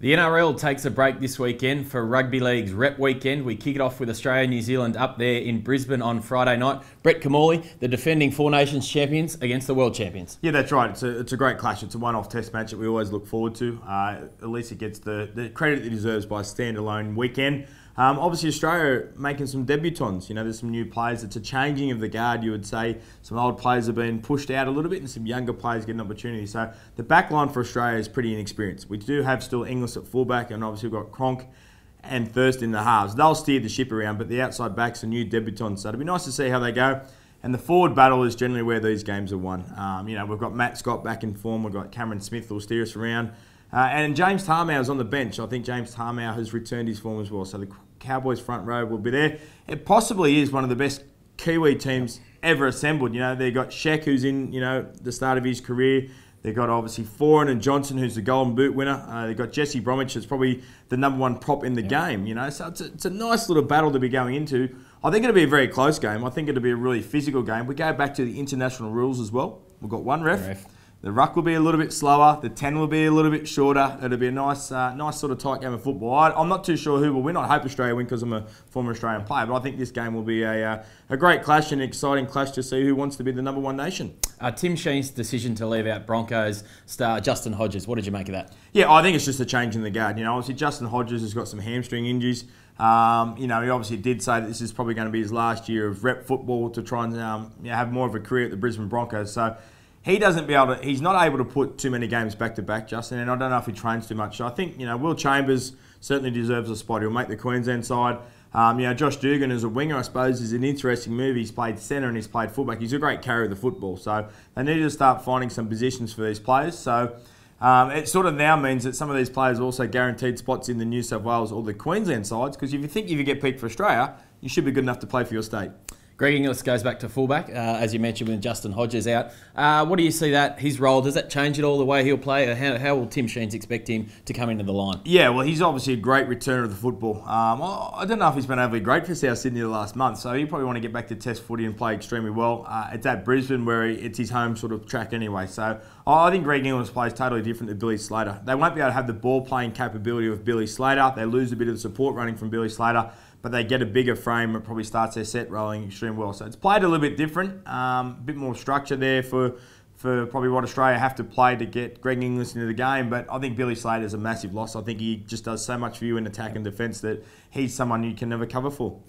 The NRL takes a break this weekend for Rugby League's Rep Weekend. We kick it off with Australia and New Zealand up there in Brisbane on Friday night. Brett Kimmorley, the defending Four Nations champions, against the world champions. Yeah, that's right. It's a great clash. It's a one-off test match that we always look forward to. At least it gets the credit it deserves by a standalone weekend. Obviously, Australia making some debutants. You know, there's some new players. It's a changing of the guard, you would say. Some old players have been pushed out a little bit and some younger players get an opportunity. So the back line for Australia is pretty inexperienced. We do have still Inglis at fullback, and obviously we've got Cronk and Thurston in the halves. They'll steer the ship around, but the outside backs are new debutants. So it'll be nice to see how they go. And the forward battle is generally where these games are won. You know, we've got Matt Scott back in form. We've got Cameron Smith who'll steer us around. And James Tarmow is on the bench. I think James Tarmow has returned his form as well. So the Cowboys front row will be there. It possibly is one of the best Kiwi teams ever assembled. You know, they've got Sheck, who's in, you know, the start of his career. They've got obviously Foran and Johnson, who's the Golden Boot winner. They've got Jesse Bromwich, that's probably the #1 prop in the game. You know, so it's a nice little battle to be going into. I think it'll be a very close game. I think it'll be a really physical game. We go back to the international rules as well. We've got one ref. The ruck will be a little bit slower. The 10 will be a little bit shorter. It'll be a nice sort of tight game of football. I'm not too sure who will win. I hope Australia win because I'm a former Australian player. But I think this game will be a great clash, and an exciting clash to see who wants to be the #1 nation. Tim Sheen's decision to leave out Broncos star Justin Hodges, what did you make of that? Yeah, I think it's just a change in the guard. You know, obviously Justin Hodges has got some hamstring injuries. You know, he obviously did say that this is probably going to be his last year of rep football to try and have more of a career at the Brisbane Broncos. So he's not able to put too many games back to back, Justin, and I don't know if he trains too much. So I think, you know, Will Chambers certainly deserves a spot. He'll make the Queensland side. You know, Josh Dugan as a winger, I suppose, is an interesting move. He's played centre and he's played fullback. He's a great carrier of the football. So they need to start finding some positions for these players. So it sort of now means that some of these players are also guaranteed spots in the New South Wales or the Queensland sides, because if you get picked for Australia, you should be good enough to play for your state. Greg Inglis goes back to fullback, as you mentioned, with Justin Hodges out. What do you see his role? Does that change at all the way he'll play? How will Tim Sheens expect him to come into the line? Yeah, well, he's obviously a great returner of the football. I don't know if he's been overly great for South Sydney the last month, so he'll probably want to get back to Test footy and play extremely well. It's at Brisbane, where it's his home sort of track anyway. So I think Greg Inglis plays totally different to Billy Slater. They won't be able to have the ball-playing capability of Billy Slater. They lose a bit of the support running from Billy Slater, but they get a bigger frame. It probably starts their set rolling extremely well. So it's played a little bit different, a bit more structure there for probably what Australia have to play to get Greg Inglis into the game. But I think Billy Slater's a massive loss. I think he just does so much for you in attack and defence that he's someone you can never cover for.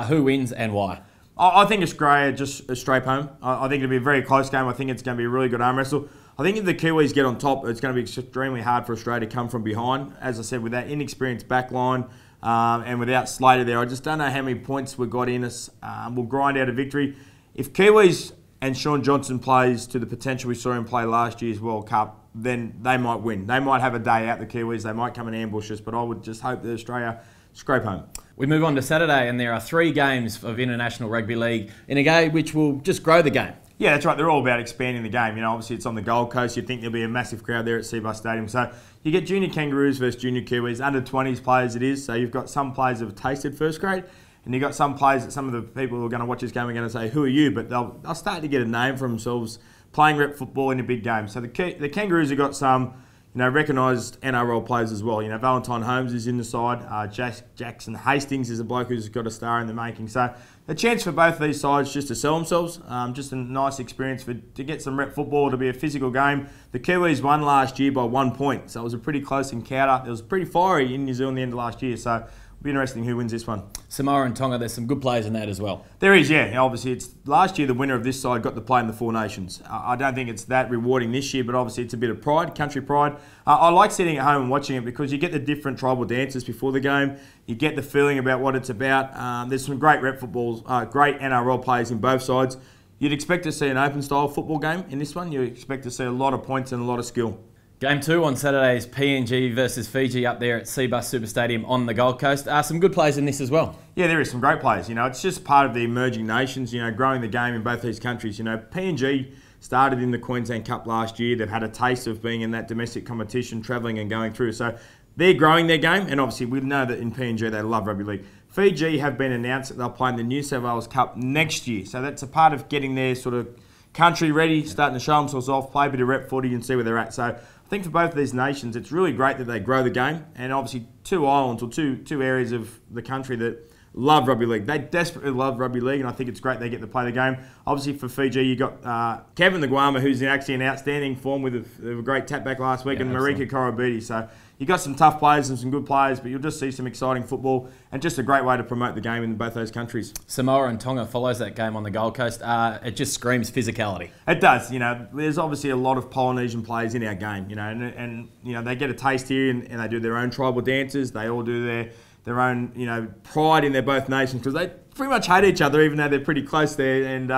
Who wins and why? I think Australia just scrape home. I think it'll be a very close game. I think it's going to be a really good arm wrestle. I think if the Kiwis get on top, it's going to be extremely hard for Australia to come from behind. As I said, with that inexperienced back line, and without Slater there, I just don't know how many points we've got in us. We'll grind out a victory. If Kiwis and Sean Johnson plays to the potential we saw him play last year's World Cup, then they might win. They might have a day out, the Kiwis. They might come and ambush us, but I would just hope that Australia scrape home. We move on to Saturday, and there are 3 games of International Rugby League in a game which will just grow the game. Yeah, that's right. They're all about expanding the game. You know, obviously it's on the Gold Coast. You'd think there'll be a massive crowd there at Seabus Stadium. So you get junior Kangaroos versus junior Kiwis, under 20s players it is. So you've got some players that have tasted first grade, and you've got some players that some of the people who are going to watch this game are going to say, who are you? But they'll start to get a name for themselves playing rep football in a big game. So the Kangaroos have got some, you know, recognised NRL players as well. You know, Valentine Holmes is in the side. Jackson Hastings is a bloke who's got a star in the making. So a chance for both of these sides just to sell themselves. Just a nice experience to get some rep football, to be a physical game. The Kiwis won last year by 1 point, so it was a pretty close encounter. It was pretty fiery in New Zealand the end of last year, so it'll be interesting who wins this one. Samoa and Tonga, there's some good players in that as well. There is, yeah. Obviously, it's last year the winner of this side got to play in the Four Nations. I don't think it's that rewarding this year, but obviously it's a bit of pride, country pride. I like sitting at home and watching it because you get the different tribal dances before the game. You get the feeling about what it's about. There's some great rep footballs, great NRL players in both sides. You'd expect to see an open style football game in this one. You expect to see a lot of points and a lot of skill. Game 2 on Saturday is PNG versus Fiji up there at Seabus Super Stadium on the Gold Coast. Some good players in this as well. Yeah, there is some great players. You know, it's just part of the emerging nations, you know, growing the game in both these countries. You know, PNG started in the Queensland Cup last year. They've had a taste of being in that domestic competition, travelling and going through. So they're growing their game, and obviously we know that in PNG they love rugby league. Fiji have been announced that they'll play in the New South Wales Cup next year. So that's a part of getting their sort of country ready, starting to show themselves off, play a bit of rep footy and see where they're at. So I think for both of these nations, it's really great that they grow the game, and obviously two islands or two areas of the country that love rugby league. They desperately love rugby league, and I think it's great they get to play the game. Obviously for Fiji, you got Kevin the Guama, who's actually in outstanding form with a great tap back last week, and Marika Korobidi. So you got some tough players and some good players, but you'll just see some exciting football and just a great way to promote the game in both those countries. Samoa and Tonga follows that game on the Gold Coast. It just screams physicality. It does. There's obviously a lot of Polynesian players in our game, and they get a taste here and they do their own tribal dances. They all do their own, pride in their both nations, because they pretty much hate each other, even though they're pretty close there. And,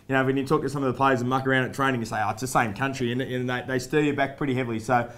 when you talk to some of the players and muck around at training, you say, oh, it's the same country, and they stir you back pretty heavily. So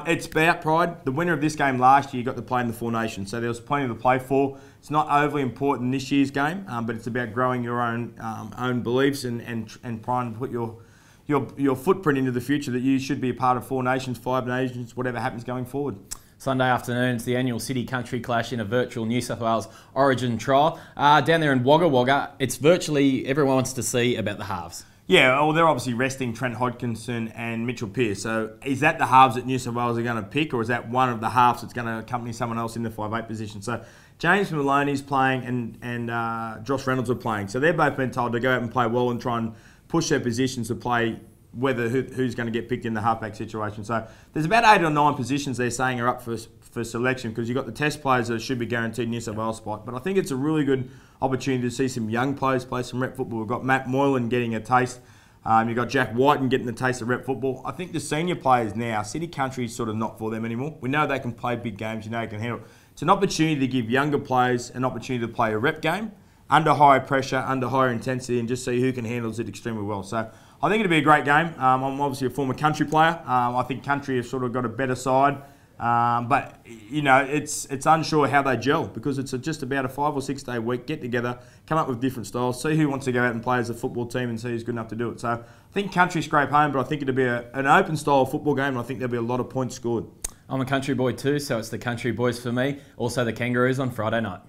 it's about pride. The winner of this game last year got to play in the Four Nations, so there was plenty to play for. It's not overly important in this year's game, but it's about growing your own beliefs and trying to put your footprint into the future that you should be a part of Four Nations, Five Nations, whatever happens going forward. Sunday afternoon, it's the annual City Country Clash in a virtual New South Wales Origin trial. Down there in Wagga Wagga, it's virtually everyone wants to see about the halves. Yeah, well, they're obviously resting Trent Hodkinson and Mitchell Pearce. So is that the halves that New South Wales are going to pick, or is that one of the halves that's going to accompany someone else in the 5'8" position? So James Maloney's playing and Josh Reynolds are playing. So they've both been told to go out and play well and try and push their positions to play who's going to get picked in the halfback situation. So there's about 8 or 9 positions they're saying are up for selection, because you've got the test players that should be guaranteed New South Wales spot. But I think it's a really good opportunity to see some young players play some rep football. We've got Matt Moylan getting a taste. You've got Jack Whiten getting the taste of rep football. I think the senior players now, City Country is sort of not for them anymore. We know they can play big games. They can handle it. It's an opportunity to give younger players an opportunity to play a rep game under higher pressure, under higher intensity, and just see who can handle it extremely well. So I think it'll be a great game. I'm obviously a former Country player. I think Country has sort of got a better side. But it's unsure how they gel, because it's just about a 5 or 6 day week, get together, come up with different styles, see who wants to go out and play as a football team and see who's good enough to do it. So I think Country scrape home, but I think it'll be an open style football game, and I think there'll be a lot of points scored. I'm a Country boy too, so it's the Country boys for me. Also the Kangaroos on Friday night.